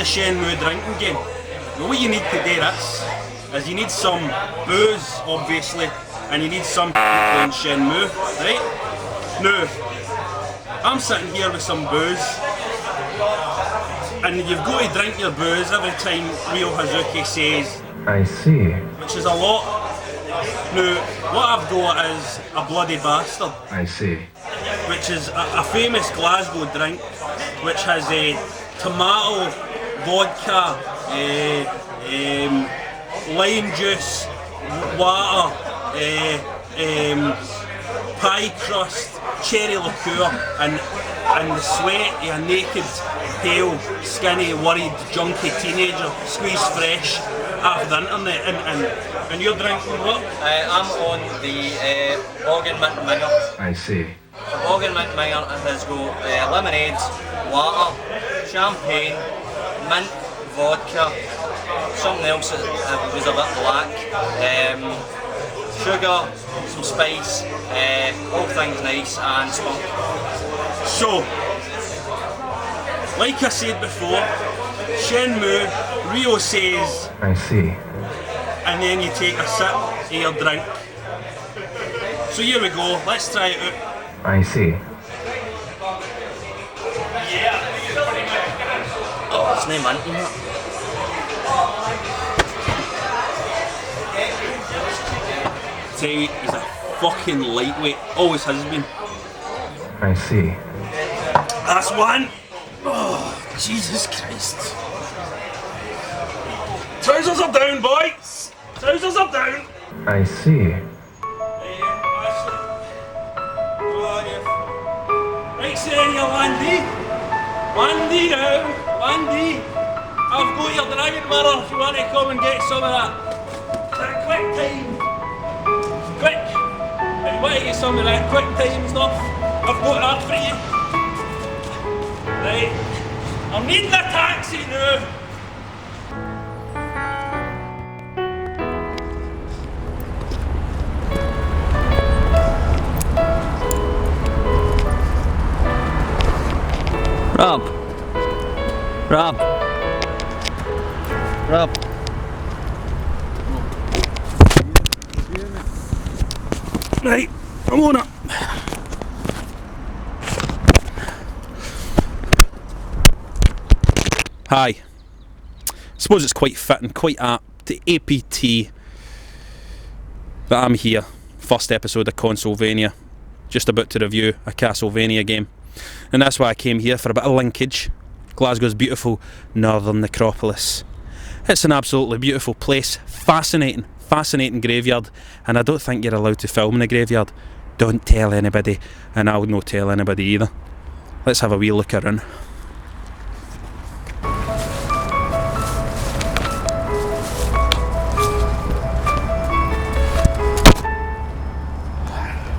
a Shenmue drinking game. Now what you need to do this is you need some booze, obviously, and you need some playing Shenmue, right? Now, I'm sitting here with some booze, and you've got to drink your booze every time Ryo Hazuki says, I see. which is a lot. Now, what I've got is a bloody bastard. I see. Which is a famous Glasgow drink, which has a tomato, vodka, lime juice, water, pie crust, cherry liqueur, and the sweat of a naked, pale, skinny, worried, junky teenager squeezed fresh off the internet. And you're drinking what? I'm on the Organ Mint Minger. I see. Organ Mint Minger has got lemonade, water, champagne, mint, vodka, something else that was a bit black, sugar, some spice, all things nice, and spunk. So, like I said before, Shenmue, Ryo says, I see. and then you take a sip of your drink. So here we go, let's try it out. I see. Oh, it's no mint in it. Tell you, he's a fucking lightweight, always has been. I see. That's one. Oh, Jesus Christ. Trousers are down, boys. Trousers are down. I see. Right, say you, Landy. Landy now. Landy. I've got your dragon mirror if you want to come and get some of that. Quick time. Quick. If you want to get some of that quick time stuff, I've got that for you. Right. I'm needing a taxi now. Rob. Right, I'm on it. Hi. Suppose it's quite fitting, quite apt to APT that I'm here. First episode of Consolevania. Just about to review a Castlevania game. And that's why I came here, for a bit of linkage. Glasgow's beautiful northern necropolis. It's an absolutely beautiful place. Fascinating graveyard. And I don't think you're allowed to film in the graveyard. Don't tell anybody. And I'll not tell anybody either. Let's have a wee look around.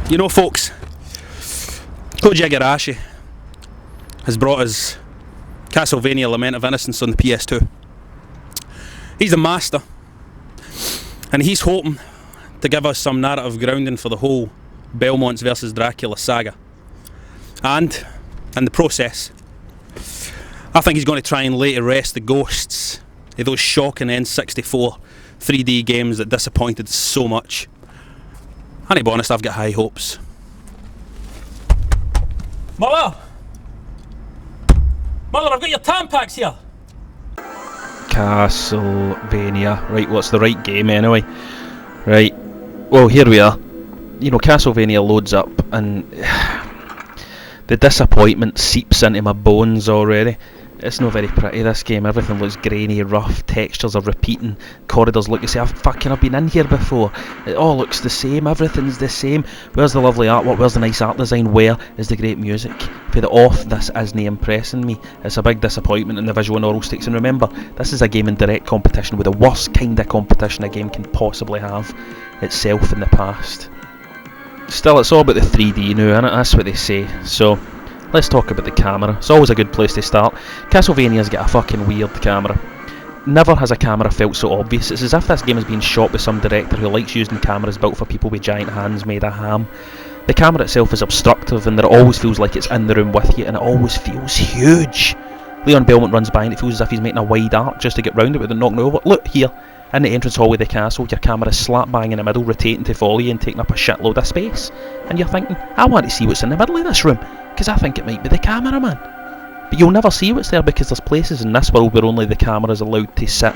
You know, folks, Koji Igarashi has brought us Castlevania Lament of Innocence on the PS2. He's a master, and he's hoping to give us some narrative grounding for the whole Belmonts versus Dracula saga. And in the process, I think he's going to try and lay to rest the ghosts of those shocking N64 3D games that disappointed so much. And to be honest, I've got high hopes. Mother, I've got your Tampax here. Castlevania. Right, what's the right game anyway? Right, well, here we are. You know, Castlevania loads up and the disappointment seeps into my bones already. It's not very pretty, this game. Everything looks grainy, rough, textures are repeating, corridors look the same. I've been in here before. It all looks the same, everything's the same. Where's the lovely artwork, where's the nice art design, where is the great music? For the off, this isn't impressing me. It's a big disappointment in the visual and oral stakes. And remember, this is a game in direct competition with the worst kind of competition a game can possibly have itself in the past. Still, it's all about the 3D now, innit? That's what they say. So, let's talk about the camera. It's always a good place to start. Castlevania's got a fucking weird camera. Never has a camera felt so obvious. It's as if this game has been shot by some director who likes using cameras built for people with giant hands made of ham. The camera itself is obstructive, and that it always feels like it's in the room with you, and it always feels huge. Leon Belmont runs by and it feels as if he's making a wide arc just to get round it without knocking it over. Look here, in the entrance hallway of the castle, your camera's slap bang in the middle, rotating to follow you and taking up a shitload of space. And you're thinking, I want to see what's in the middle of this room, because I think it might be the cameraman. But you'll never see what's there because there's places in this world where only the camera's allowed to sit.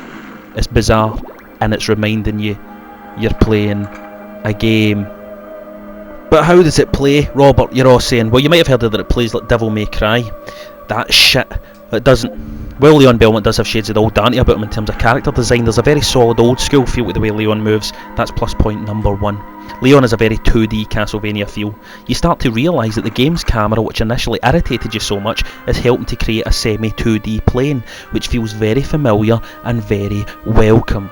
It's bizarre, and it's reminding you you're playing a game. But how does it play? Robert, you're all saying, well, you might have heard that it plays like Devil May Cry. That shit. It doesn't. Well, Leon Belmont does have shades of the old Dante about him in terms of character design. There's a very solid old school feel to the way Leon moves. That's plus point number 1. Leon has a very 2D Castlevania feel. You start to realise that the game's camera, which initially irritated you so much, is helping to create a semi-2D plane, which feels very familiar and very welcome.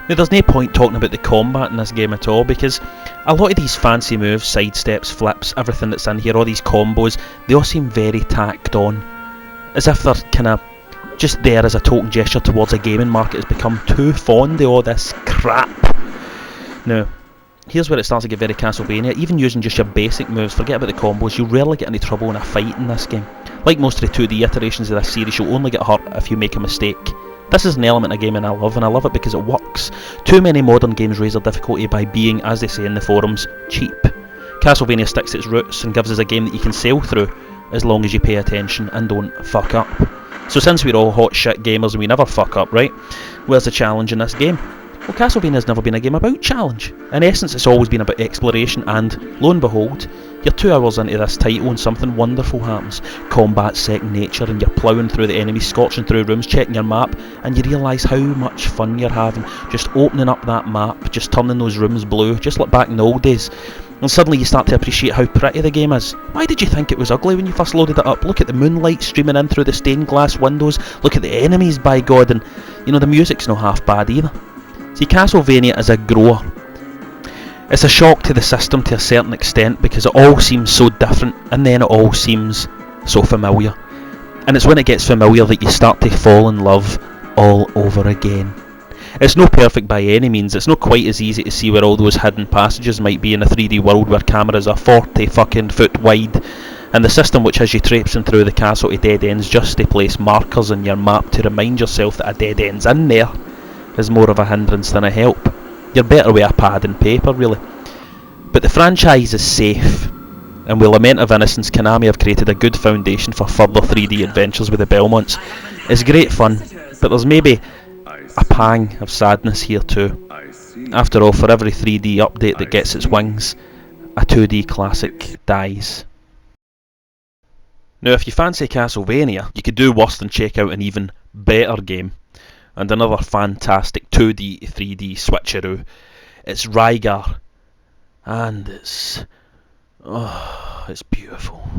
Now, there's no point talking about the combat in this game at all, because a lot of these fancy moves, sidesteps, flips, everything that's in here, all these combos, they all seem very tacked on. As if they're kind of just there as a token gesture towards a gaming market has become too fond of all this crap. Now, here's where it starts to get very Castlevania. Even using just your basic moves, forget about the combos, you'll rarely get any trouble in a fight in this game. Like most of the 2D iterations of this series, you'll only get hurt if you make a mistake. This is an element of gaming I love, and I love it because it works. Too many modern games raise their difficulty by being, as they say in the forums, cheap. Castlevania sticks to its roots and gives us a game that you can sail through, as long as you pay attention and don't fuck up. So since we're all hot shit gamers and we never fuck up, right? Where's the challenge in this game? Well, Castlevania's never been a game about challenge. In essence, it's always been about exploration, and lo and behold, you're 2 hours into this title and something wonderful happens. Combat's second nature, and you're ploughing through the enemies, scorching through rooms, checking your map, and you realise how much fun you're having just opening up that map, just turning those rooms blue, just like back in the old days. And suddenly you start to appreciate how pretty the game is. Why did you think it was ugly when you first loaded it up? Look at the moonlight streaming in through the stained glass windows, look at the enemies, by God, and you know, the music's not half bad either. See, Castlevania is a grower. It's a shock to the system to a certain extent because it all seems so different and then it all seems so familiar. And it's when it gets familiar that you start to fall in love all over again. It's no perfect by any means. It's not quite as easy to see where all those hidden passages might be in a 3D world where cameras are 40 fucking foot wide, and the system which has you traipsing through the castle to dead ends just to place markers in your map to remind yourself that a dead end's in there is more of a hindrance than a help. You're better with a pad and paper, really. But the franchise is safe, and with Lament of Innocence, Konami have created a good foundation for further 3D adventures with the Belmonts. It's great fun, but there's maybe a pang of sadness here too. After all, for every 3D update that gets its wings, a 2D classic dies. Now, if you fancy Castlevania, you could do worse than check out an even better game, and another fantastic 2D to 3D switcheroo. It's Rygar, and it's beautiful.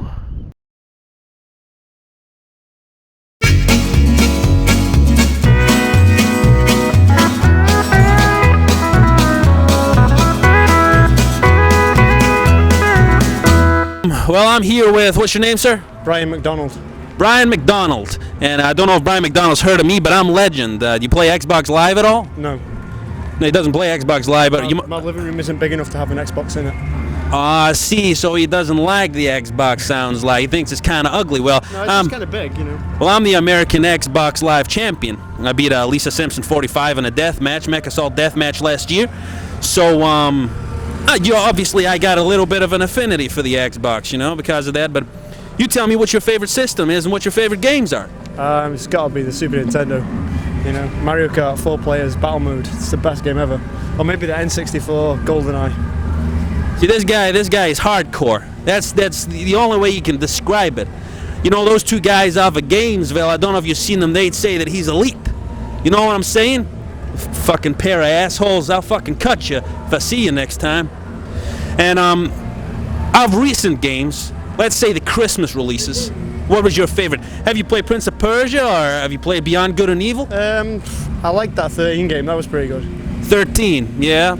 Well, I'm here with, what's your name, sir? Brian McDonald. Brian McDonald. And I don't know if Brian McDonald's heard of me, but I'm Legend. Do you play Xbox Live at all? No. No, he doesn't play Xbox Live, but My living room isn't big enough to have an Xbox in it. I see, so he doesn't like the Xbox, sounds like. He thinks it's kind of ugly. Well, No, it's just kind of big, you know. well, I'm the American Xbox Live champion. I beat Lisa Simpson 45 in a death match, Mech Assault death match last year. So, obviously I got a little bit of an affinity for the Xbox, you know, because of that. But you tell me what your favorite system is and what your favorite games are. It's got to be the Super Nintendo. You know, Mario Kart 4 players battle mode. It's the best game ever. Or maybe the N64 GoldenEye. See, this guy is hardcore. That's the only way you can describe it. You know, those two guys off of Gainesville, I don't know if you've seen them, they'd say that he's elite. You know what I'm saying? Fucking pair of assholes, I'll fucking cut you if I see you next time. And of recent games, let's say the Christmas releases, what was your favorite? Have you played Prince of Persia, or have you played Beyond Good and Evil? I liked that 13 game, that was pretty good. 13, yeah.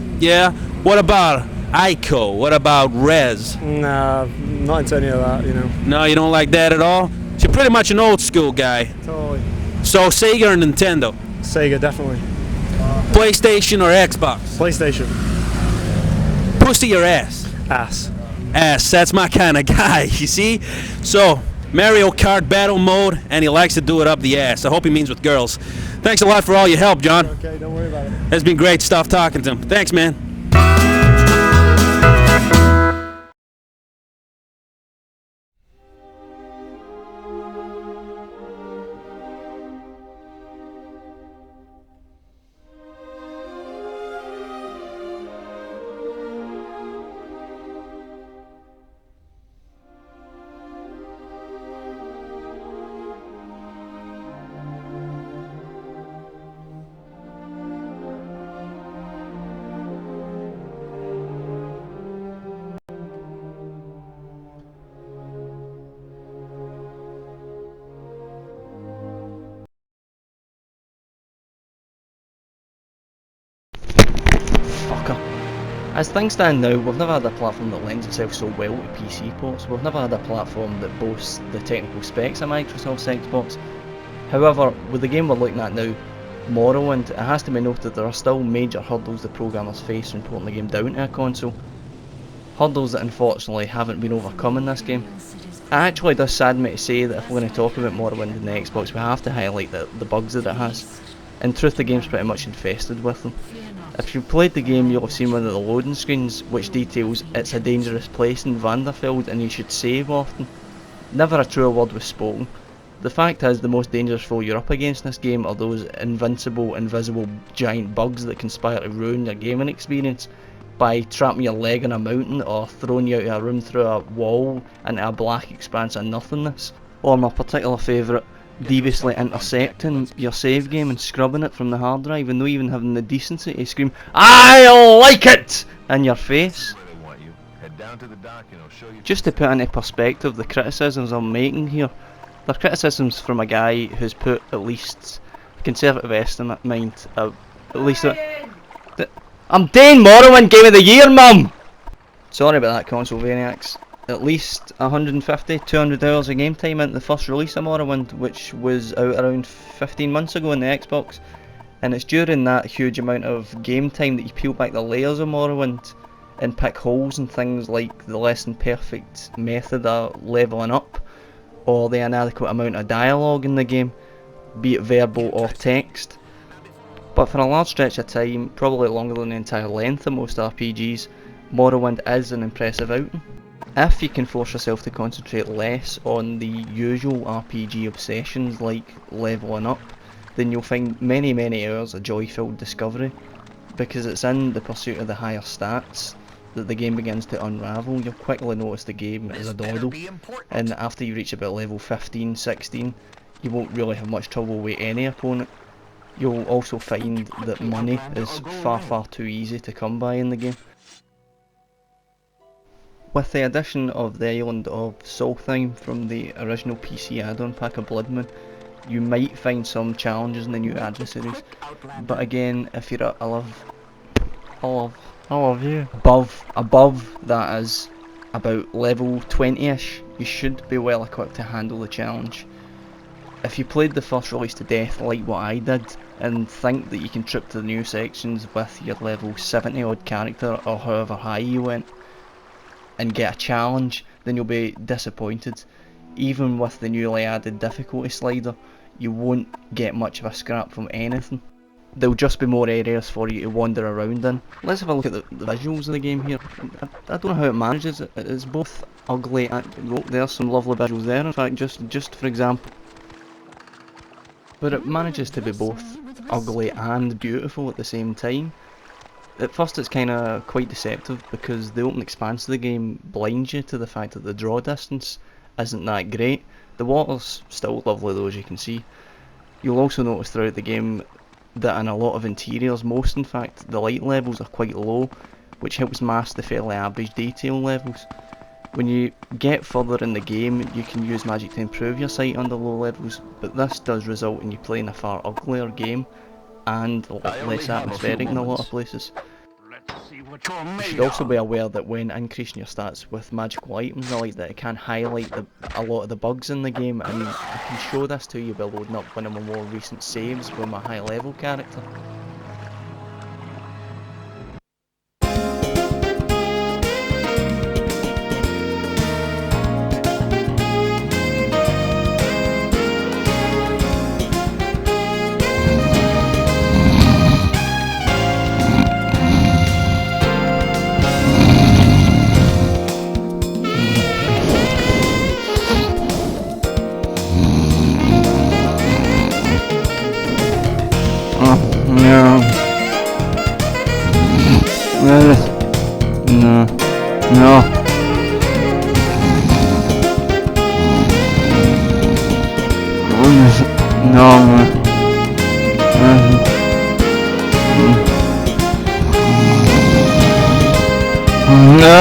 What about Ico? What about Rez? Nah, not into any of that, you know. No, you don't like that at all? So you're pretty much an old school guy. Totally. So Sega or Nintendo? Sega, definitely. PlayStation or Xbox? PlayStation. Pussy or ass? Ass. Ass, that's my kind of guy, you see? So, Mario Kart battle mode, and he likes to do it up the ass. I hope he means with girls. Thanks a lot for all your help, John. Okay, don't worry about it. It's been great stuff talking to him. Thanks, man. Fucker. As things stand now, we've never had a platform that lends itself so well to PC ports. We've never had a platform that boasts the technical specs of Microsoft's Xbox. However, with the game we're looking at now, Morrowind, it has to be noted there are still major hurdles the programmers face when porting the game down to a console. Hurdles that unfortunately haven't been overcome in this game. It actually does sadden me to say that if we're going to talk about Morrowind in the Xbox, we have to highlight the bugs that it has. In truth, the game's pretty much infested with them. If you've played the game, you'll have seen one of the loading screens which details it's a dangerous place in Vanderfeld and you should save often. Never a truer word was spoken. The fact is, the most dangerous foe you're up against in this game are those invincible, invisible giant bugs that conspire to ruin your gaming experience by trapping your leg on a mountain or throwing you out of a room through a wall into a black expanse of nothingness. Or my particular favourite, deviously intercepting your save game and scrubbing it from the hard drive and not even having the decency to scream "I like it!" in your face. Just to put into perspective the criticisms I'm making here, they're criticisms from a guy who's put at least a conservative estimate mind at least I'm Dane Morrowind Game of the Year, mum! Sorry about that, Consolevaniacs. At least 150, 200 hours of game time into the first release of Morrowind, which was out around 15 months ago on the Xbox. And it's during that huge amount of game time that you peel back the layers of Morrowind and pick holes in things like the less than perfect method of levelling up, or the inadequate amount of dialogue in the game, be it verbal or text. But for a large stretch of time, probably longer than the entire length of most RPGs, Morrowind is an impressive outing. If you can force yourself to concentrate less on the usual RPG obsessions like levelling up, then you'll find many hours of joy-filled discovery, because it's in the pursuit of the higher stats that the game begins to unravel. You'll quickly notice the game is a dawdle, and after you reach about level 15, 16, you won't really have much trouble with any opponent. You'll also find that money is far too easy to come by in the game. With the addition of the island of Solstheim from the original PC add-on pack of Bloodmoon, you might find some challenges in the new adversaries, but again, if you're above that is about level 20ish, you should be well equipped to handle the challenge. If you played the first release to death like what I did, and think that you can trip to the new sections with your level 70 odd character or however high you went, and get a challenge, then you'll be disappointed. Even with the newly added difficulty slider, you won't get much of a scrap from anything. There'll just be more areas for you to wander around in. Let's have a look at the visuals of the game here. I don't know how it manages it. It's both ugly and there's some lovely visuals there, in fact, just for example. But it manages to be both ugly and beautiful at the same time. At first it's kinda quite deceptive because the open expanse of the game blinds you to the fact that the draw distance isn't that great. The water's still lovely though, as you can see. You'll also notice throughout the game that in a lot of interiors, most in fact, the light levels are quite low, which helps mask the fairly average detail levels. When you get further in the game, you can use magic to improve your sight under low levels, but this does result in you playing a far uglier game and less atmospheric in a lot of places. You should also be aware that when increasing your stats with magical items, I like that it can highlight a lot of the bugs in the game, and I can show this to you by loading up one of my more recent saves with my high level character.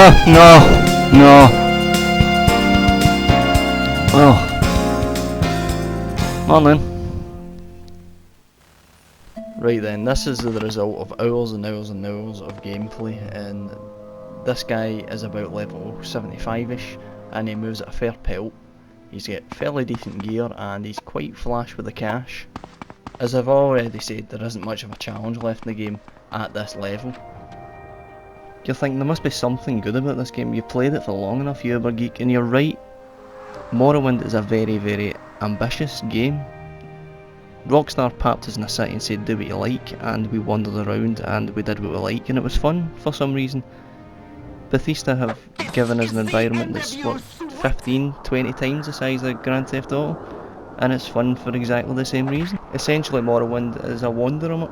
No. Oh. Morning. Right then, this is the result of hours and hours and hours of gameplay, and this guy is about level 75ish, and he moves at a fair pelt. He's got fairly decent gear, and he's quite flash with the cash. As I've already said, there isn't much of a challenge left in the game at this level. You're thinking there must be something good about this game. You played it for long enough, you Ubergeek, and you're right. Morrowind is a very, very ambitious game. Rockstar parked us in a city and said do what you like, and we wandered around and we did what we like, and it was fun for some reason. Bethesda have given us an environment that's what, 15-20 times the size of Grand Theft Auto, and it's fun for exactly the same reason. Essentially Morrowind is a wanderer.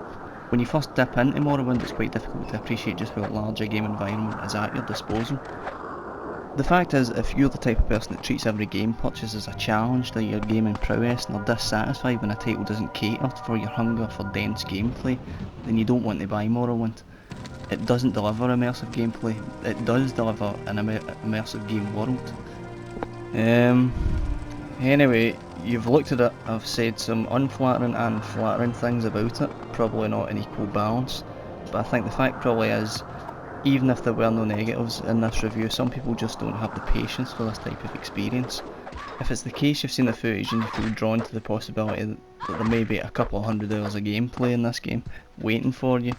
When you first dip into Morrowind, it's quite difficult to appreciate just how large a game environment is at your disposal. The fact is, if you're the type of person that treats every game purchase as a challenge to your gaming prowess and are dissatisfied when a title doesn't cater for your hunger for dense gameplay, then you don't want to buy Morrowind. It doesn't deliver immersive gameplay, it does deliver an immersive game world. Anyway, you've looked at it, I've said some unflattering and flattering things about it, probably not in equal balance, but I think the fact probably is, even if there were no negatives in this review, some people just don't have the patience for this type of experience. If it's the case you've seen the footage and you feel drawn to the possibility that there may be a couple of hundred hours of gameplay in this game waiting for you,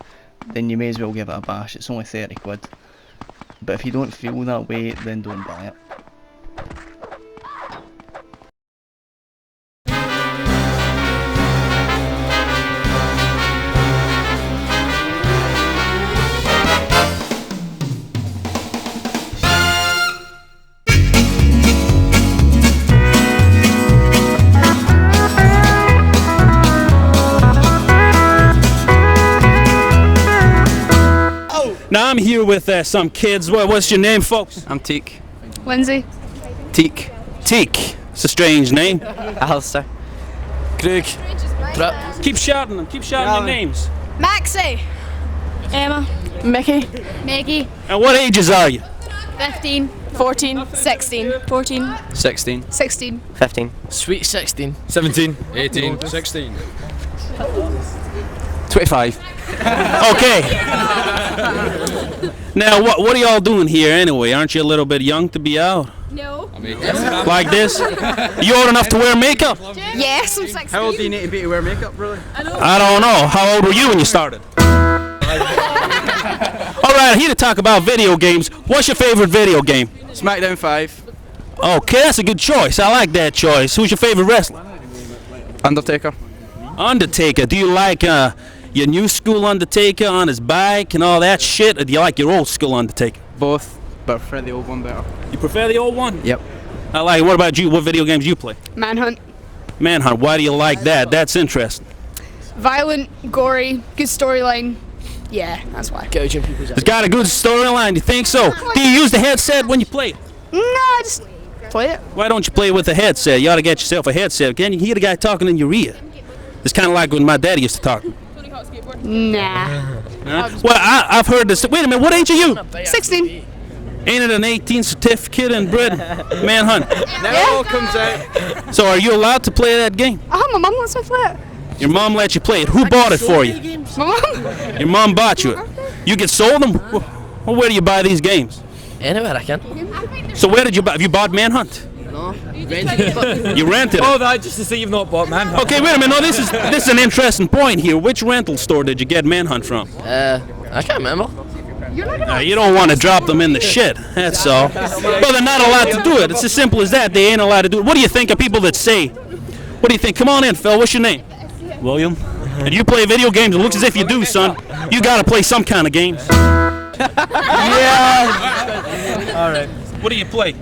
then you may as well give it a bash. It's only 30 quid. But if you don't feel that way, then don't buy it. Now I'm here with some kids. What's your name, folks? I'm Teak. Lindsay. Teak. Teak. It's a strange name. Alistair. Craig. Keep shouting them. Keep shouting your names. Maxie. Emma. Mickey. Maggie. And what ages are you? 15. 14. 16. 14. 16. 16. 15. Sweet 16. 17. 18. 16. 25. Okay. Now, what are y'all doing here anyway? Aren't you a little bit young to be out? No. Like this? You old enough to wear makeup? Yes, I'm 16. How old do you need to be to wear makeup, really? I don't know. How old were you when you started? Alright, here to talk about video games. What's your favorite video game? SmackDown 5. Okay, that's a good choice. I like that choice. Who's your favorite wrestler? Undertaker. Undertaker. Do you like your new school Undertaker on his bike and all that shit, or do you like your old school Undertaker? Both, but I prefer the old one better. You prefer the old one? Yep. I like it. What about you? What video games do you play? Manhunt. Manhunt. Why do you like that? That's interesting. Violent, gory, good storyline. Yeah, that's why. Gouging people's eyes. It's got a good storyline. You think so? Do you use the headset when you play it? No, I just play it. Why don't you play with a headset? You ought to get yourself a headset. Can you hear the guy talking in your ear? It's kind of like when my daddy used to talk. Nah. Well, I've heard this. Wait a minute. What age are you? 16. Ain't it an 18 certificate and bred manhunt? Now it all comes out. So are you allowed to play that game? My mum lets me play it. Your mom let you play it. Who bought it for you? My mum. Your mom bought you it. You get sold them? Well, where do you buy these games? Anywhere I can. So where did you buy? Have you bought Manhunt? No. Rented it. You rented it. Oh, that just to say you've not bought Manhunt. Okay, wait a minute. No, this is an interesting point here. Which rental store did you get Manhunt from? I can't remember. You don't want to drop them in the shit. That's all. Well, they're not allowed to do it. It's as simple as that. They ain't allowed to do it. What do you think of people that say? What do you think? Come on in, Phil. What's your name? William. And you play video games? It looks as if you do, son. You got to play some kind of games. Yeah. All right. What do you play?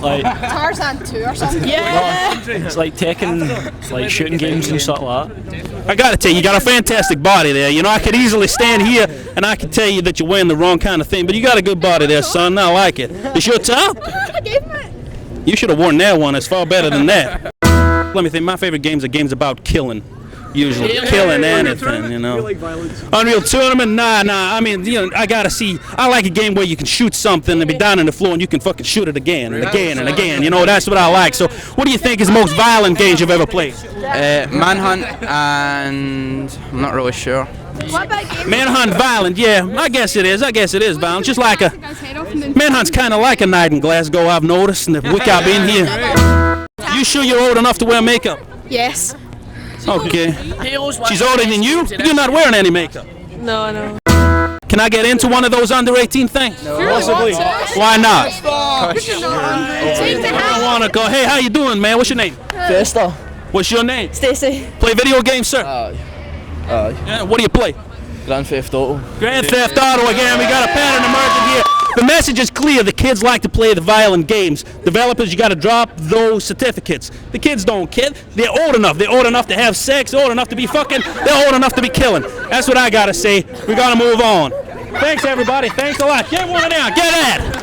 Like Tarzan 2 or something. yeah, it's like Tekken, like shooting games and stuff like that. I gotta tell you, you got a fantastic body there. You know, I could easily stand here and I could tell you that you're wearing the wrong kind of thing, but you got a good body there, son. I like it. It's your top? I gave him it. You should have worn that one. It's far better than that. Let me think. My favorite games are games about killing. usually killing anything, you know. Unreal Tournament, nah. I mean, you know, I gotta see. I like a game where you can shoot something and be down on the floor and you can fucking shoot it again and again and again. You know, that's what I like. So, what do you think is the most violent games you've ever played? Manhunt and I'm not really sure. What about games? Manhunt violent, yeah. I guess it is violent. Just like a Manhunt's kind of like a night in Glasgow. I've noticed, and the week I've been here. You sure you're old enough to wear makeup? Yes. Okay. She's older than you? You're not wearing any makeup. No. Can I get into one of those under 18 things? No. Possibly. Why not? I I want to go. Hey, how you doing, man? What's your name? Festa. What's your name? Stacy. Play video games, sir? Yeah, what do you play? Grand Theft Auto. Grand Theft Auto again. We got a pattern emerging here. The message is clear. The kids like to play the violent games. Developers, you got to drop those certificates. The kids don't care. They're old enough. They're old enough to have sex. Old enough to be fucking. They're old enough to be killing. That's what I got to say. We got to move on. Thanks, everybody. Thanks a lot. Get one down. Get that.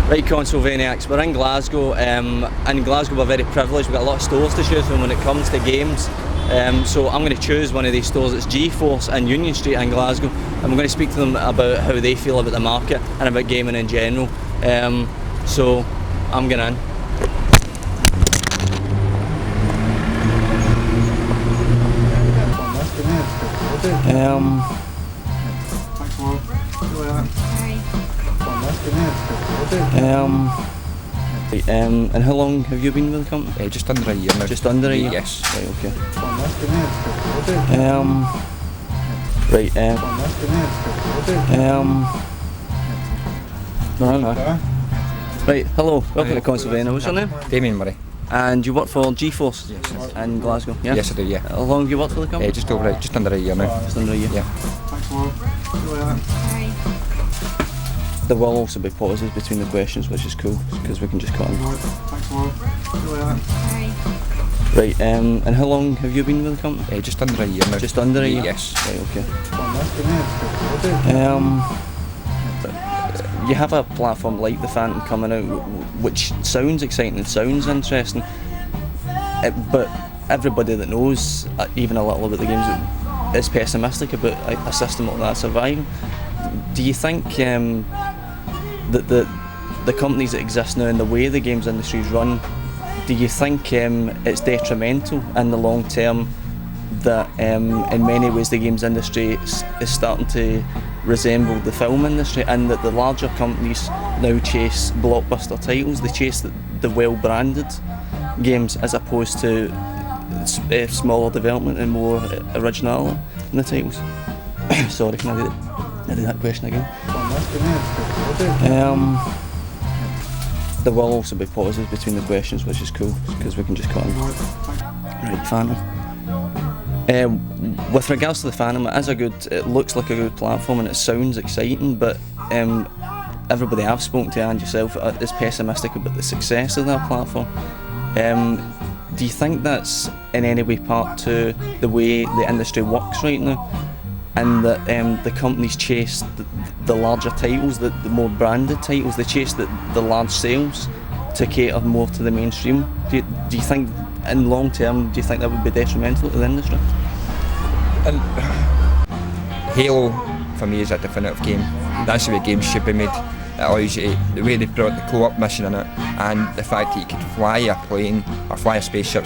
Right, Consolevaniacs, we're in Glasgow. In Glasgow we're very privileged, we've got a lot of stores to choose from when it comes to games. So I'm going to choose one of these stores. It's GeForce in Union Street in Glasgow, and we're going to speak to them about how they feel about the market and about gaming in general. So I'm going in. And how long have you been with the company? Just under a year now. Just under a year? Yes. Right, okay. Right, hello, welcome to Consolevania. What's your name? Damien Murray. And you work for GeForce in Glasgow? Yeah? Yes, I do, yeah. How long have you worked for the company? Just under a year now. Just under a year? Yeah. There will also be pauses between the questions, which is cool, because we can just cut in. Right, and how long have you been with the company? Just under a year now. Just under a year? Yes. Right, okay. You have a platform like the Phantom coming out, which sounds exciting and sounds interesting, but everybody that knows even a little about the games is pessimistic about a system like that surviving. Do you think that the companies that exist now and the way the games industry is run, do you think it's detrimental in the long term that in many ways the games industry is starting to resemble the film industry, and that the larger companies now chase blockbuster titles, they chase the well-branded games as opposed to smaller development and more originality in the titles? Sorry, can I do that question again? There will also be pauses between the questions, which is cool, because we can just cut in. Right, Phantom. With regards to the Phantom, it looks like a good platform and it sounds exciting, but everybody I've spoken to and yourself is pessimistic about the success of that platform. Do you think that's in any way part to the way the industry works right now, and that the companies chase the larger titles, the more branded titles, they chase the large sales to cater more to the mainstream? Do you think in long term, do you think that would be detrimental to the industry? And Halo for me is a definitive game. That's the way games should be made. It allows you the way they brought the co-op mission in it, and the fact that you could fly a plane or fly a spaceship.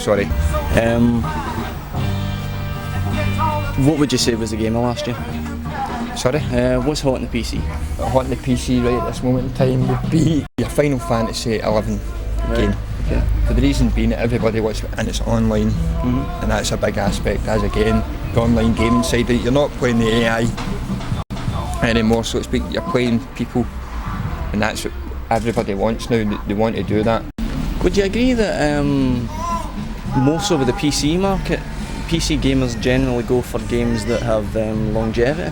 What would you say was the game of last year? Sorry? What's hot on the PC? Hot on the PC right at this moment in time would be your Final Fantasy 11 game. Okay. For the reason being that everybody wants it, and it's online, and that's a big aspect, as again, the online gaming side of it. You're not playing the AI anymore, so to speak, you're playing people, and that's what everybody wants now. They want to do that. Would you agree that more so with the PC market, PC gamers generally go for games that have longevity?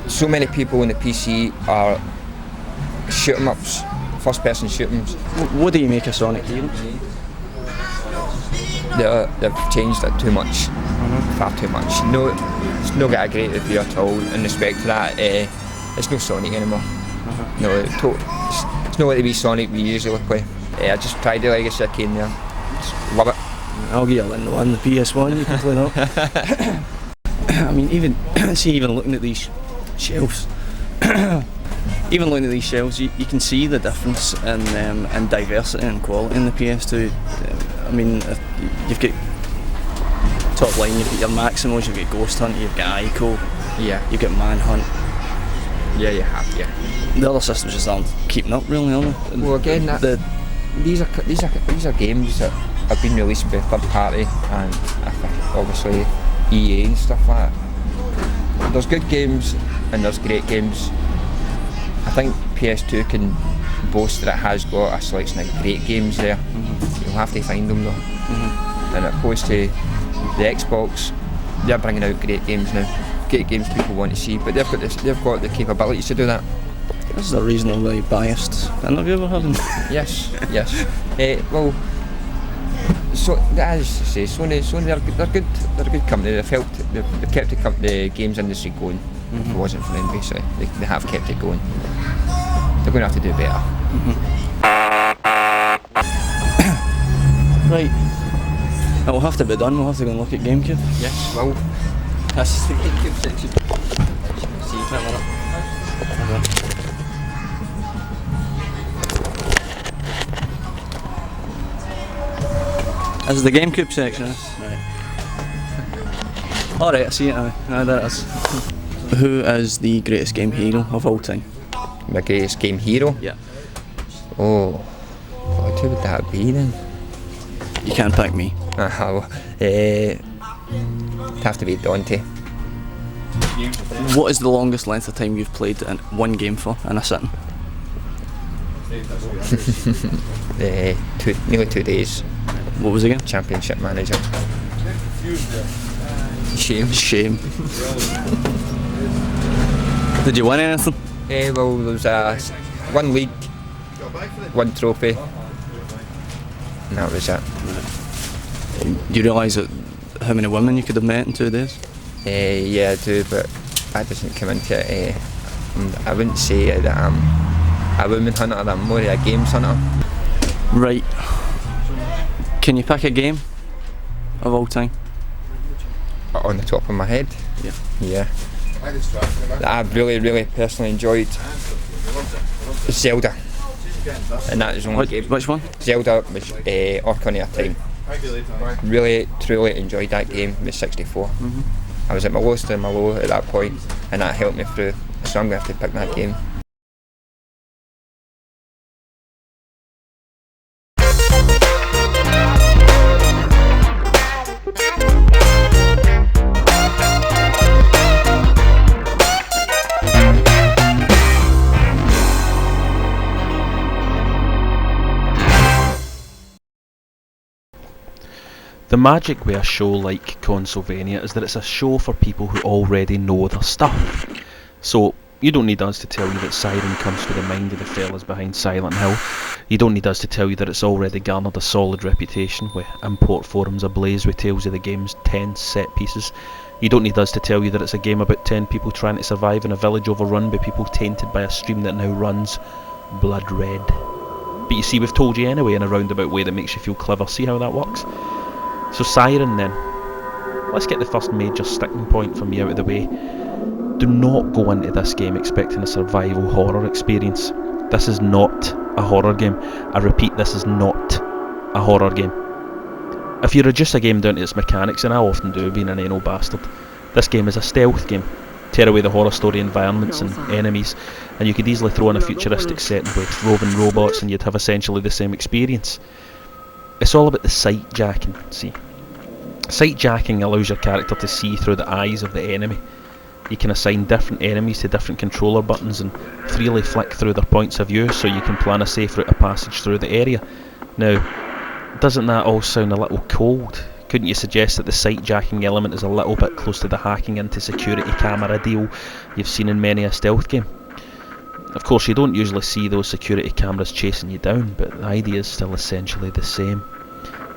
So many people in the PC are shoot 'em ups, first person shoot 'ems. What do you make of Sonic Heroes? They've changed it too much, far too much. No, it's not got a great review at all. In respect to that, it's no Sonic anymore. No, it's not like the wee Sonic we usually play. I just tried the Legacy of Kain there. Just love it. I'll give you a little one, the PS1, you can play that. I mean, even looking at these shelves, even looking at these shelves, you can see the difference in diversity and quality in the PS2. I mean, you've got top line, you've got your Maximals, you've got Ghost Hunter, you've got Ico, you've got Manhunt. Yeah, you have, yeah. The other systems just aren't keeping up, really, are they? Well, again, these are games that have been released by third party, and I think obviously EA and stuff like that. There's good games and there's great games. I think PS2 can boast that it has got a selection of great games there. You'll have to find them though. And opposed to the Xbox, they're bringing out great games now. Great games people want to see, but they've got the capabilities to do that. This is a reasonably biased interview we're having. Yes. Well, so as I say, Sony they're good. They're a good company. They've kept the games industry going. If it wasn't for them, basically, they have kept it going. They're going to have to do better. Right. It will have to be done. We'll have to go and look at GameCube. Yes. Well, that's the GameCube section. See, This is the GameCube section. Right. Alright, I see it now. Now there it is. Who is the greatest game hero of all time? My greatest game hero? Yeah. Oh, God, who would that be then? You can't pick me. It'd have to be Dante. What is the longest length of time you've played in one game for in a sitting? Nearly 2 days. What was it again? Championship Manager. Shame. Did you win anything? Well, there was one league, one trophy, and that was it. Do you realise how many women you could have met in 2 days? Yeah, I do, but that doesn't come into it. I wouldn't say that I'm a woman hunter, I'm more a games hunter. Right. Can you pick a game of all time? On the top of my head? Yeah. That I've really personally enjoyed Zelda. And that is only game. Which one? Zelda was Ocarina of Time. Really, truly enjoyed that game with 64. I was at my lowest of my low at that point, and that helped me through. So I'm going to have to pick that game. The magic with a show like Consolevania is that it's a show for people who already know their stuff. So, you don't need us to tell you that Siren comes from the mind of the fellas behind Silent Hill. You don't need us to tell you that it's already garnered a solid reputation, with import forums ablaze with tales of the game's 10 set pieces. You don't need us to tell you that it's a game about 10 people trying to survive in a village overrun by people tainted by a stream that now runs blood red. But you see, we've told you anyway in a roundabout way that makes you feel clever. See how that works? So Siren then, let's get the first major sticking point from you out of the way. Do not go into this game expecting a survival horror experience. This is not a horror game. I repeat, this is not a horror game. If you reduce a game down to its mechanics, and I often do, being an anal bastard, this game is a stealth game. Tear away the horror story environments and enemies, and you could easily throw in a futuristic setting with roving robots and you'd have essentially the same experience. It's all about the sight jacking, see. Sight jacking allows your character to see through the eyes of the enemy. You can assign different enemies to different controller buttons and freely flick through their points of view so you can plan a safe route of passage through the area. Now, doesn't that all sound a little cold? Couldn't you suggest that the sight jacking element is a little bit close to the hacking into security camera deal you've seen in many a stealth game? Of course, you don't usually see those security cameras chasing you down, but the idea is still essentially the same.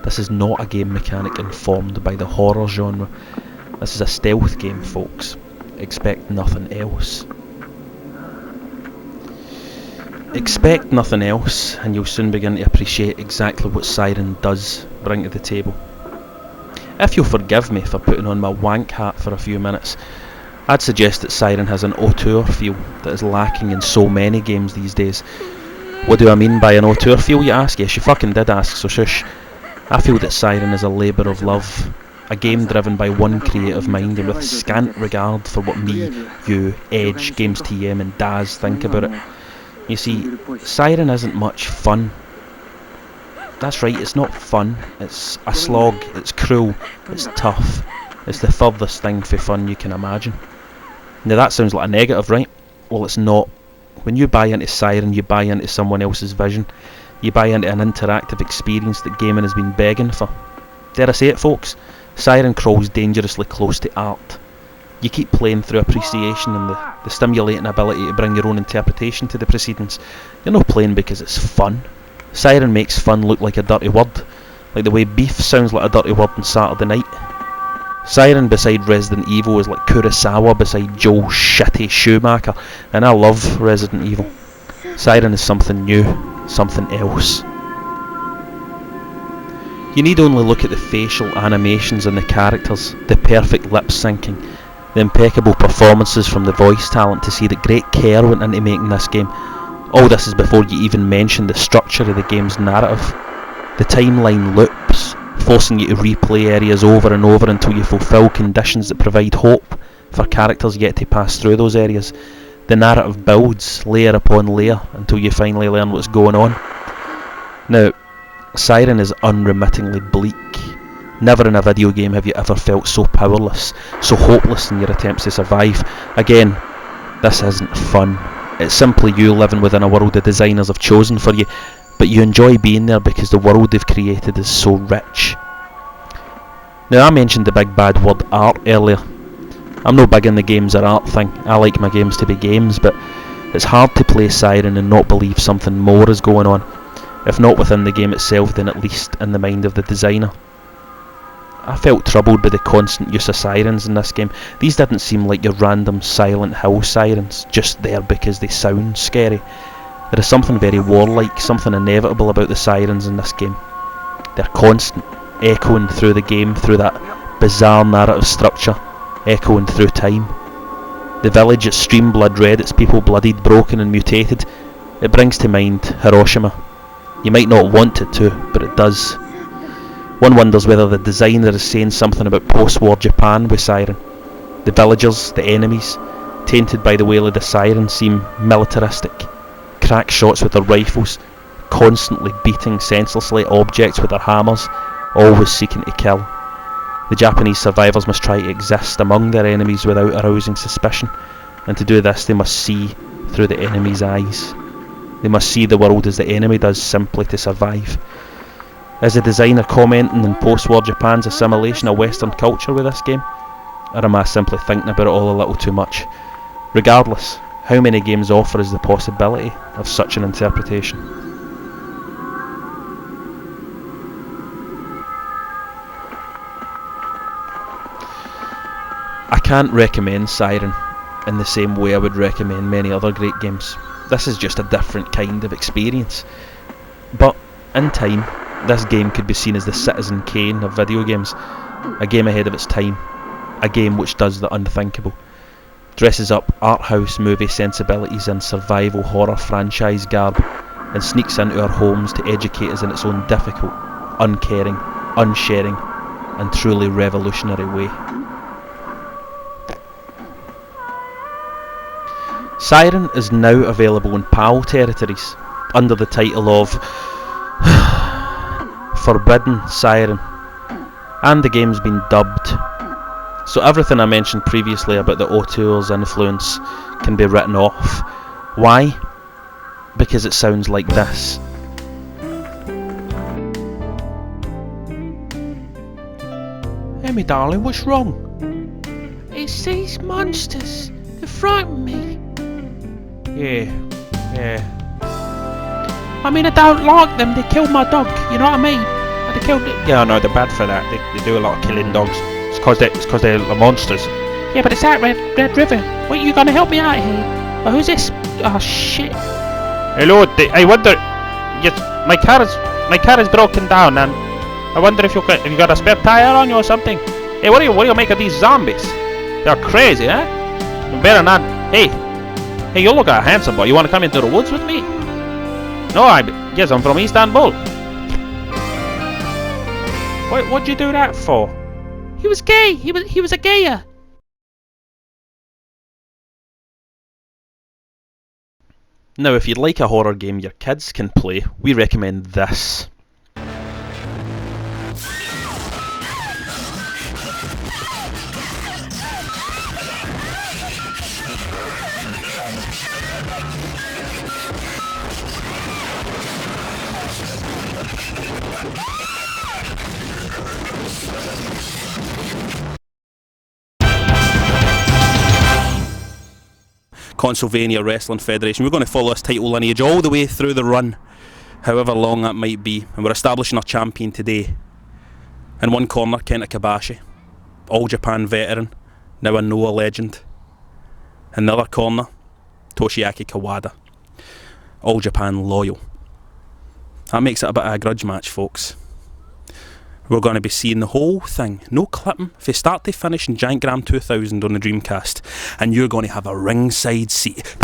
This is not a game mechanic informed by the horror genre. This is a stealth game, folks. Expect nothing else. Expect nothing else, and you'll soon begin to appreciate exactly what Siren does bring to the table. If you'll forgive me for putting on my wank hat for a few minutes, I'd suggest that Siren has an auteur feel that is lacking in so many games these days. What do I mean by an auteur feel, you ask? Yes, you fucking did ask, so shush. I feel that Siren is a labour of love, a game driven by one creative mind and with scant regard for what me, you, Edge, Games TM and Daz think about it. You see, Siren isn't much fun. That's right, it's not fun, it's a slog, it's cruel, it's tough. It's the furthest thing for fun you can imagine. Now that sounds like a negative, right? Well, it's not. When you buy into Siren, you buy into someone else's vision. You buy into an interactive experience that gaming has been begging for. Dare I say it, folks? Siren crawls dangerously close to art. You keep playing through appreciation and the stimulating ability to bring your own interpretation to the proceedings. You're not playing because it's fun. Siren makes fun look like a dirty word, like the way beef sounds like a dirty word on Saturday night. Siren beside Resident Evil is like Kurosawa beside Joel Shitty Schumacher, and I love Resident Evil. Siren is something new, something else. You need only look at the facial animations and the characters, the perfect lip syncing, the impeccable performances from the voice talent to see that great care went into making this game. All this is before you even mention the structure of the game's narrative. The timeline loops, forcing you to replay areas over and over until you fulfil conditions that provide hope for characters yet to pass through those areas. The narrative builds layer upon layer until you finally learn what's going on. Now, Siren is unremittingly bleak. Never in a video game have you ever felt so powerless, so hopeless in your attempts to survive. Again, this isn't fun. It's simply you living within a world the designers have chosen for you, but you enjoy being there because the world they've created is so rich. Now, I mentioned the big bad word art earlier. I'm no big in the games or art thing. I like my games to be games, but it's hard to play Siren and not believe something more is going on. If not within the game itself, then at least in the mind of the designer. I felt troubled by the constant use of sirens in this game. These didn't seem like your random Silent Hill sirens, just there because they sound scary. There is something very warlike, something inevitable about the sirens in this game. They're constant, echoing through the game, through that bizarre narrative structure, echoing through time. The village is stream blood red, its people bloodied, broken and mutated. It brings to mind Hiroshima. You might not want it to, but it does. One wonders whether the designer is saying something about post-war Japan with Siren. The villagers, the enemies, tainted by the wail of the siren, seem militaristic. Crack shots with their rifles, constantly beating senselessly at objects with their hammers, always seeking to kill. The Japanese survivors must try to exist among their enemies without arousing suspicion, and to do this they must see through the enemy's eyes. They must see the world as the enemy does, simply to survive. Is the designer commenting on post-war Japan's assimilation of Western culture with this game? Or am I simply thinking about it all a little too much? Regardless, how many games offer us the possibility of such an interpretation? I can't recommend Siren in the same way I would recommend many other great games. This is just a different kind of experience. But in time, this game could be seen as the Citizen Kane of video games, a game ahead of its time, a game which does the unthinkable, dresses up art house movie sensibilities in survival horror franchise garb, and sneaks into our homes to educate us in its own difficult, uncaring, unsharing, and truly revolutionary way. Siren is now available in PAL territories under the title of Forbidden Siren, and the game's been dubbed, so everything I mentioned previously about the auteur's influence can be written off. Why? Because it sounds like this. Hey me darling, what's wrong? It's these monsters. They frighten me. Yeah. I mean, I don't like them. They killed my dog. You know what I mean? They killed it. Yeah, no, they're bad for that. They do a lot of killing dogs. It's 'cause they're monsters. Yeah, but it's that Red River. Wait, you gonna help me out here? Well, who's this? Oh shit. Hello, I wonder. Yes, my car is broken down, and I wonder if you got a spare tire on you or something. Hey, what do you make of these zombies? They're crazy, huh? You better not. Hey, you look a handsome boy. You want to come into the woods with me? No, yes, I'm from Istanbul. What'd you do that for? He was gay. He was a gayer. Now, if you'd like a horror game your kids can play, we recommend this. Consolevania Wrestling Federation. We're going to follow this title lineage all the way through the run, however long that might be, and we're establishing our champion today. In one corner, Kenta Kobashi, All Japan veteran, now a Noah legend. In the other corner, Toshiaki Kawada, All Japan loyal. That makes it a bit of a grudge match, folks. We're going to be seeing the whole thing, no clipping, from start to finish in Giantgram 2000 on the Dreamcast, and you're going to have a ringside seat.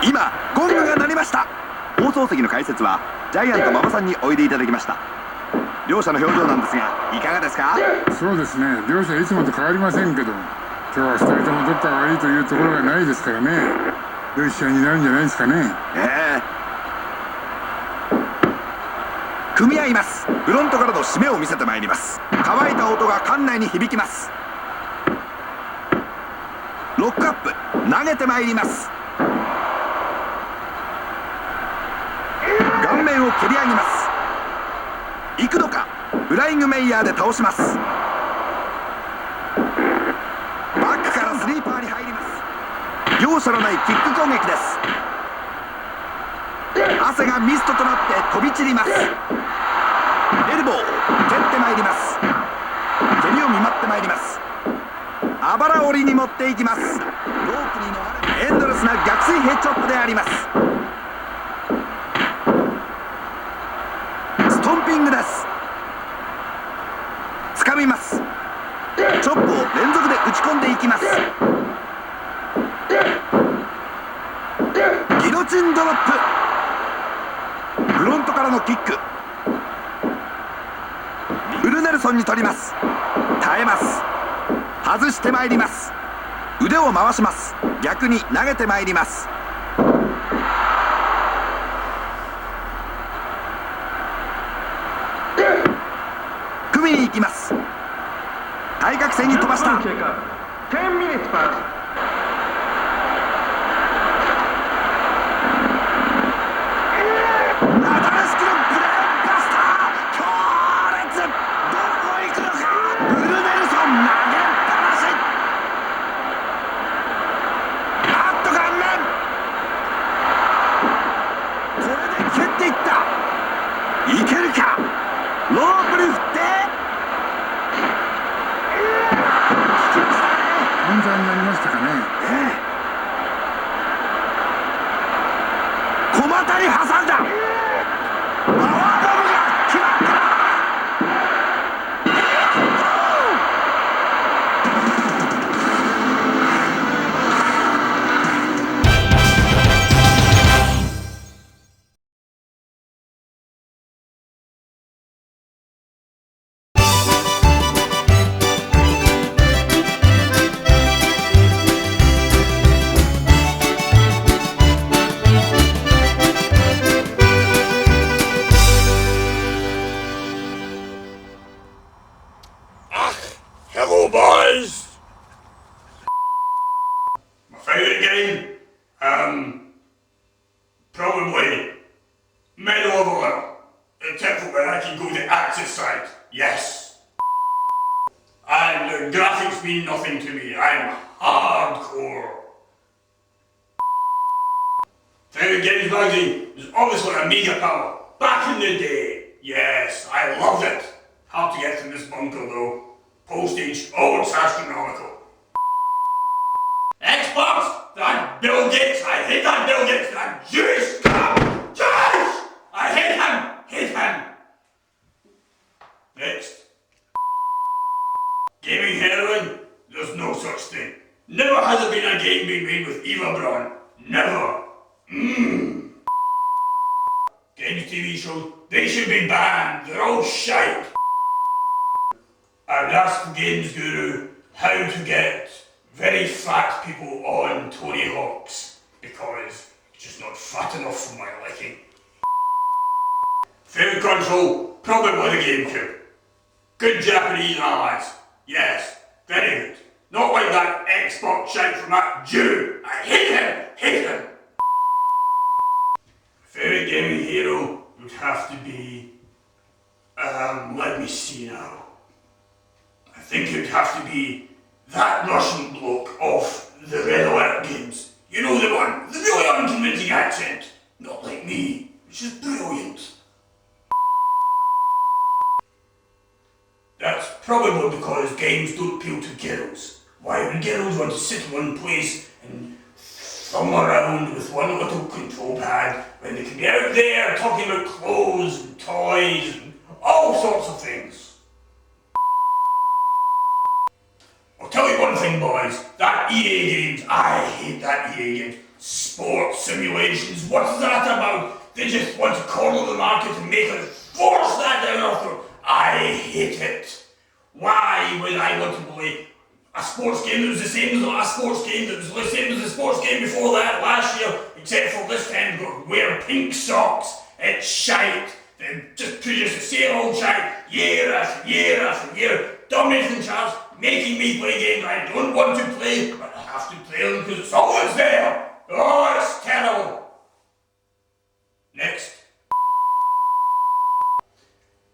今ゴングが鳴りました。放送席の解説はジャイアント馬場さんにおいでいただきました。両者の表情なんですがいかがですか？そうですね、両者いつもと変わりませんけど、今日は2人ともどっかが悪いというところがないですからね、良い試合になるんじゃないですかね。組み合います。フロントからの締めを見せてまいります。乾いた音が館内に響きます。ロックアップ投げてまいります。顔面を蹴り上げます。行くのか。フライングメイヤーで倒します。バックからスリーパーに入ります。容赦のないキック攻撃です。汗がミストとなって飛び散ります。エルボー蹴ってまいります。蹴りを見舞ってまいります。あばら折りに持っていきます。ロープに逃れエンドレスな逆水ヘッチョップであります。ストンピングです。掴みます。チョップを連続で打ち込んでいきます。ギロチンドロップ。フロントからのキック。ブルネルソンに取ります。耐えます。外してまいります。腕を回します。逆に投げてまいります。組みに行きます。対角線に飛ばした。小股に挟んだ。パワーボムが決まった。Hello, boys. My favourite game? Probably Medal of Honor. Except for when I can go the Axis side. Yes. And the graphics mean nothing to me. I'm hardcore. Favourite Games magazine was obviously Amiga Power. Back in the day. Yes, I loved it. Hard to get from this bunker though. Postage, oh, it's astronomical. Xbox! That Bill Gates! I hate that Bill Gates! That Jewish crap! Jewish! I hate him! Hate him! Next. Gaming heroin? There's no such thing. Never has there been a game being made with Eva Braun. Never. Games TV shows, they should be banned. They're all shite. I would ask the Games Guru how to get very fat people on Tony Hawks, because it's just not fat enough for my liking. Favourite console? Probably the GameCube. Good Japanese allies. Yes, very good. Not like that Xbox shite from that Jew. I hate him! Hate him! Favourite gaming hero would have to be... let me see now. I think it would have to be that Russian bloke off the Red Alert games. You know the one, the really unconvincing accent. Not like me, which is brilliant. That's probably because games don't appeal to girls. Why would girls want to sit in one place and thumb around with one little control pad when they can be out there talking about clothes and toys and all sorts of things? I'll tell you one thing, boys, that EA games, I hate that EA games. Sports simulations, what's that about? They just want to corner the market and make us force that down our throat. I hate it. Why would I want to play a sports game that was the same as the last sports game, that was the same as the sports game before that last year, except for this time we've got to wear pink socks? It's shite. They just produce the same old shite year after year after year. Dominating charts, making me play games I don't want to play, but I have to play them because it's always there. Oh, it's terrible. Next.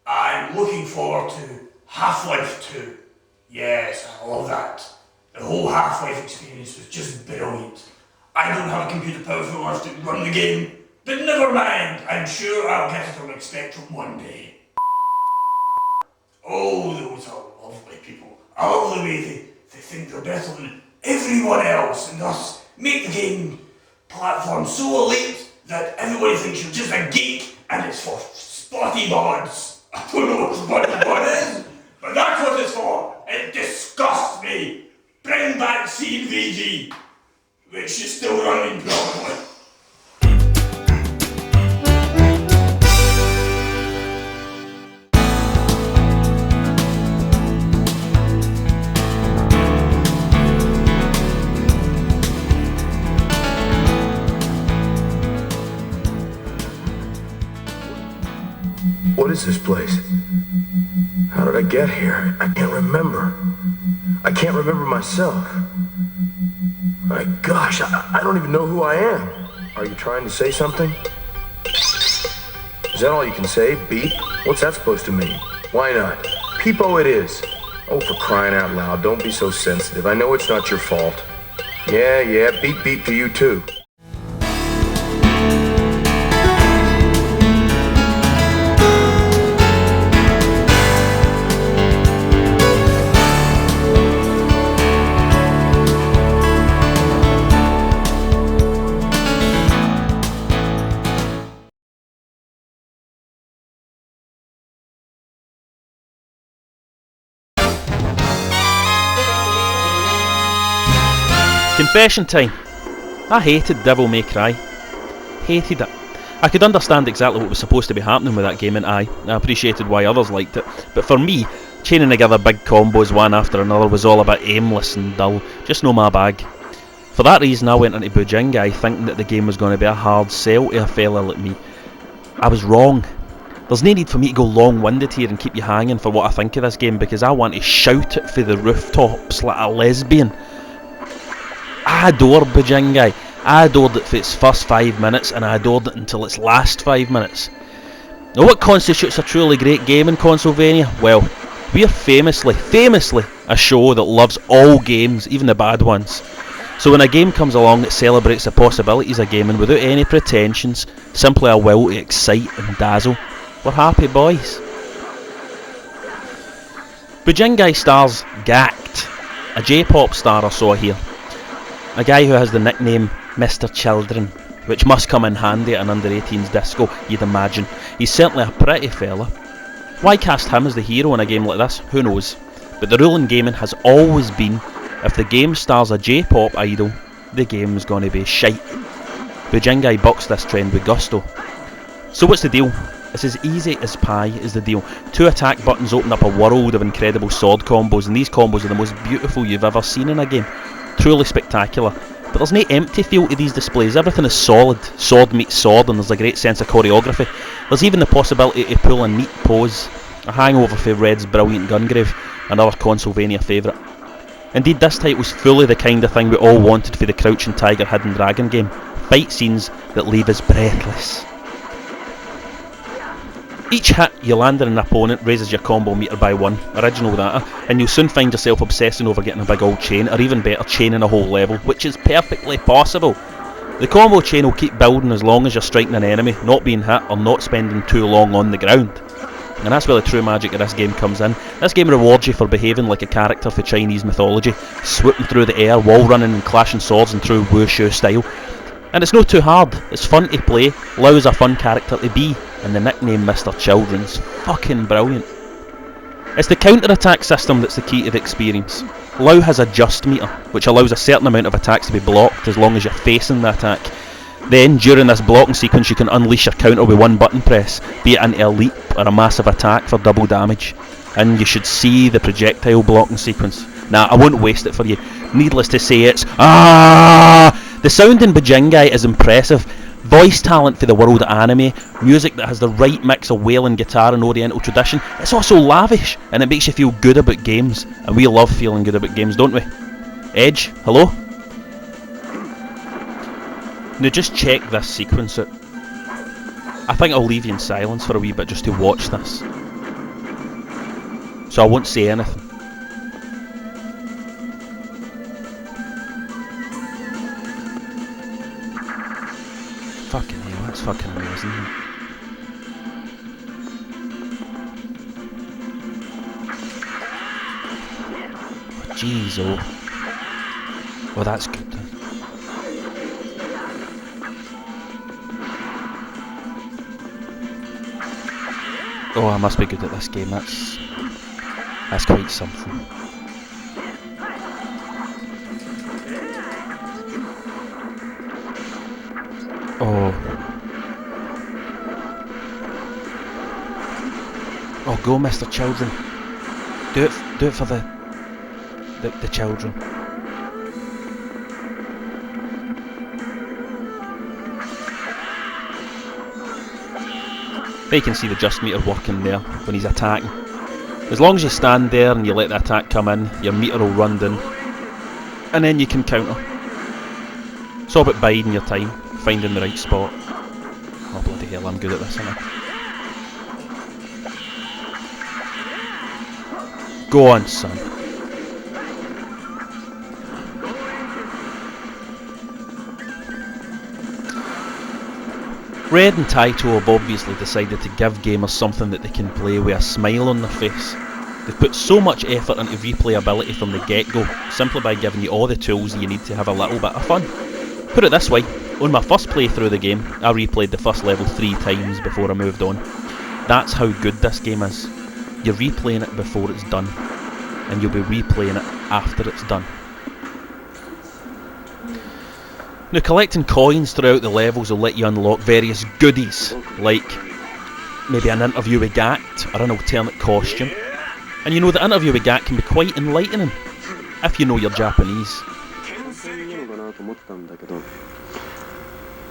I'm looking forward to Half-Life 2. Yes, I love that. The whole Half-Life experience was just brilliant. I don't have a computer powerful enough to run the game, but never mind. I'm sure I'll get it on my Spectrum one day. Oh, those are lovely people. I love the way they think they're better than everyone else and thus make the game platform so elite that everybody thinks you're just a geek and it's for spotty bods. I don't know what spotty bod is, but that's what it's for. It disgusts me. Bring back CVG, which is still running probably. What is this place? How did I get here? I can't remember. I can't remember myself. My gosh, I don't even know who I am. Are you trying to say something? Is that all you can say? Beep? What's that supposed to mean? Why not? Peepo it is. Oh, for crying out loud, don't be so sensitive. I know it's not your fault. Yeah, beep beep to you too. Confession time. I hated Devil May Cry. Hated it. I could understand exactly what was supposed to be happening with that game, and I appreciated why others liked it. But for me, chaining together big combos one after another was all a bit aimless and dull. Just no my bag. For that reason, I went into Bujingai thinking that the game was going to be a hard sell to a fella like me. I was wrong. There's no need for me to go long-winded here and keep you hanging for what I think of this game, because I want to shout it for the rooftops like a lesbian. I adore Bujingai. I adored it for its first 5 minutes, and I adored it until its last 5 minutes. Now, what constitutes a truly great game in Consolevania? Well, we're famously a show that loves all games, even the bad ones. So when a game comes along that celebrates the possibilities of gaming without any pretensions, simply a will to excite and dazzle, we're happy boys. Bujingai stars Gact, a J-pop star I saw here. A guy who has the nickname Mr. Children, which must come in handy at an under-18s disco, you'd imagine. He's certainly a pretty fella. Why cast him as the hero in a game like this? Who knows. But the rule in gaming has always been, if the game stars a J-pop idol, the game's gonna be shite. Bujingai bucks this trend with gusto. So what's the deal? It's as easy as pie is the deal. 2 attack buttons open up a world of incredible sword combos, and these combos are the most beautiful you've ever seen in a game. Truly spectacular. But there's no empty feel to these displays. Everything is solid. Sword meets sword, and there's a great sense of choreography. There's even the possibility to pull a neat pose. A hangover for Red's brilliant Gungrave, another Consolevania favourite. Indeed, this title's fully the kind of thing we all wanted for the Crouching Tiger Hidden Dragon game. Fight scenes that leave us breathless. Each hit you land on an opponent raises your combo meter by 1, original that, and you'll soon find yourself obsessing over getting a big old chain, or even better, chaining a whole level, which is perfectly possible. The combo chain will keep building as long as you're striking an enemy, not being hit, or not spending too long on the ground. And that's where the true magic of this game comes in. This game rewards you for behaving like a character for Chinese mythology, swooping through the air, wall running and clashing swords in true wushu style. And it's not too hard, it's fun to play, Lau is a fun character to be, and the nickname Mr. Children's fucking brilliant. It's the counter-attack system that's the key to the experience. Lau has a just meter, which allows a certain amount of attacks to be blocked as long as you're facing the attack. Then, during this blocking sequence, you can unleash your counter with 1 button press, be it into a leap or a massive attack for double damage. And you should see the projectile blocking sequence. Nah, I won't waste it for you. Needless to say, it's the sound in Bujingai is impressive. Voice talent for the world of anime, music that has the right mix of wailing guitar and oriental tradition. It's also lavish, and it makes you feel good about games. And we love feeling good about games, don't we? Edge, hello? Now just check this sequence out. I think I'll leave you in silence for a wee bit just to watch this. So I won't say anything. Fucking hell, that's fucking amazing. Oh, jeez, oh. Well, that's good then. Oh, I must be good at this game, that's quite something. Oh, go, Mr. Children. Do it for the children. There you can see the just meter working there when he's attacking. As long as you stand there and you let the attack come in, your meter will run down, and then you can counter. It's all about biding your time, finding the right spot. Oh bloody hell, I'm good at this, aren't I? Go on, son. Red and Taito have obviously decided to give gamers something that they can play with a smile on their face. They've put so much effort into replayability from the get-go, simply by giving you all the tools you need to have a little bit of fun. Put it this way, on my first playthrough of the game, I replayed the first level 3 times before I moved on. That's how good this game is. You're replaying it before it's done, and you'll be replaying it after it's done. Now, collecting coins throughout the levels will let you unlock various goodies, like maybe an interview with Gat or an alternate costume. And you know, the interview with Gat can be quite enlightening if you know your Japanese.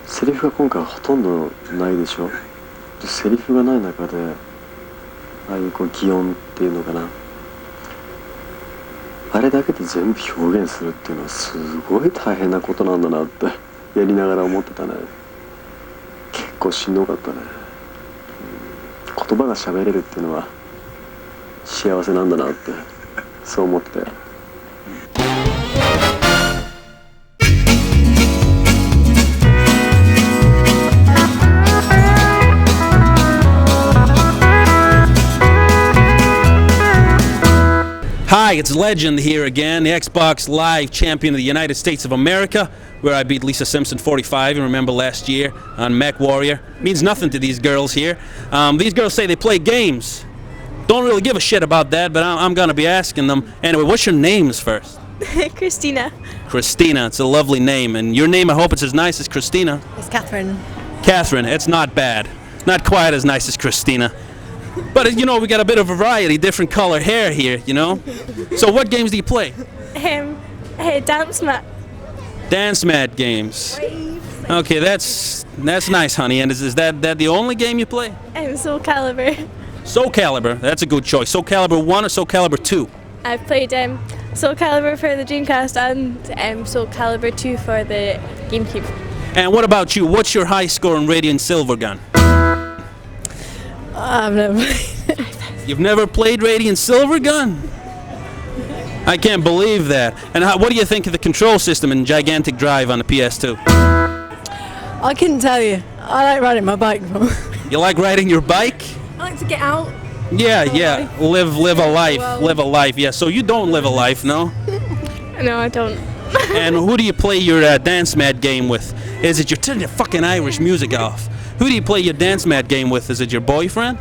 セリフが今回ほとんどないでしょ。セリフがない中でああいうこう擬音っていうのかな、あれだけで全部表現するっていうのはすごい大変なことなんだなってやりながら思ってたね。結構しんどかったね。言葉が喋れるっていうのは幸せなんだなってそう思ってたよ。Hi, it's Legend here again, the Xbox Live champion of the United States of America, where I beat Lisa Simpson 45, you remember last year on Mech Warrior. Means nothing to these girls here. These girls say they play games. Don't really give a shit about that, but I'm gonna be asking them. Anyway, what's your names first? Christina. Christina, it's a lovely name. And your name, I hope it's as nice as Christina. It's Catherine. Catherine, it's not bad. Not quite as nice as Christina. But, you know, we got a bit of variety, different color hair here, you know? So what games do you play? Dance mat. Dance mat games. Okay, that's nice, honey. And is that the only game you play? Soul Calibur. Soul Calibur, that's a good choice. Soul Calibur 1 or Soul Calibur 2? I've played Soul Calibur for the Dreamcast and Soul Calibur 2 for the GameCube. And what about you? What's your high score in Radiant Silvergun? I've never played. You've never played Radiant Silvergun? I can't believe that. And what do you think of the control system in Gigantic Drive on the PS2? I couldn't tell you. I like riding my bike. You like riding your bike? I like to get out. Yeah. Live a life. Yeah. So you don't live a life, no? No, I don't. And who do you play your dance mat game with? Is it turn your fucking Irish music off? Who do you play your dance mat game with? Is it your boyfriend?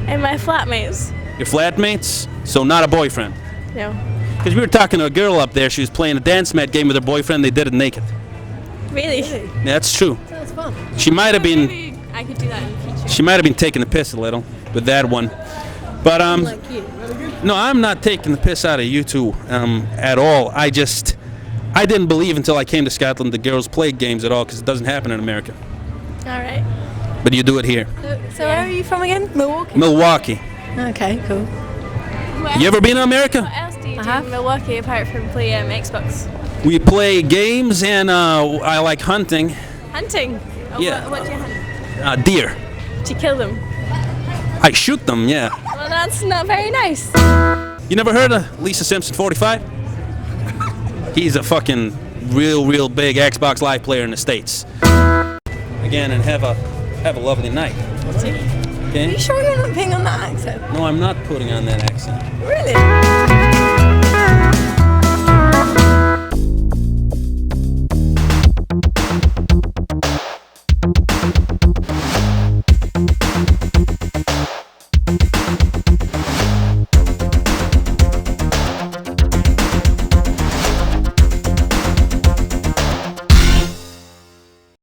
And my flatmates. Your flatmates? So not a boyfriend? No. Because we were talking to a girl up there. She was playing a dance mat game with her boyfriend. They did it naked. Really? Yeah, that's true. Sounds fun. She might have been. Maybe I could do that in the future. She might have been taking the piss a little with that one. But Like you. no, I'm not taking the piss out of you two at all. I didn't believe until I came to Scotland that girls played games at all, because it doesn't happen in America. All right. But you do it here. So where are you from again? Milwaukee. Milwaukee. Okay, cool. You ever been to America? What else do you do in Milwaukee apart from play Xbox? We play games, and I like hunting. Hunting? Oh, Yeah. What do you hunt? Deer. Do you kill them? I shoot them, yeah. Well, that's not very nice. You never heard of Lisa Simpson 45? He's a fucking real big Xbox Live player in the States. Again, and have a lovely night. Are Okay? you sure you're not putting on that accent? No, I'm not putting on that accent. Really?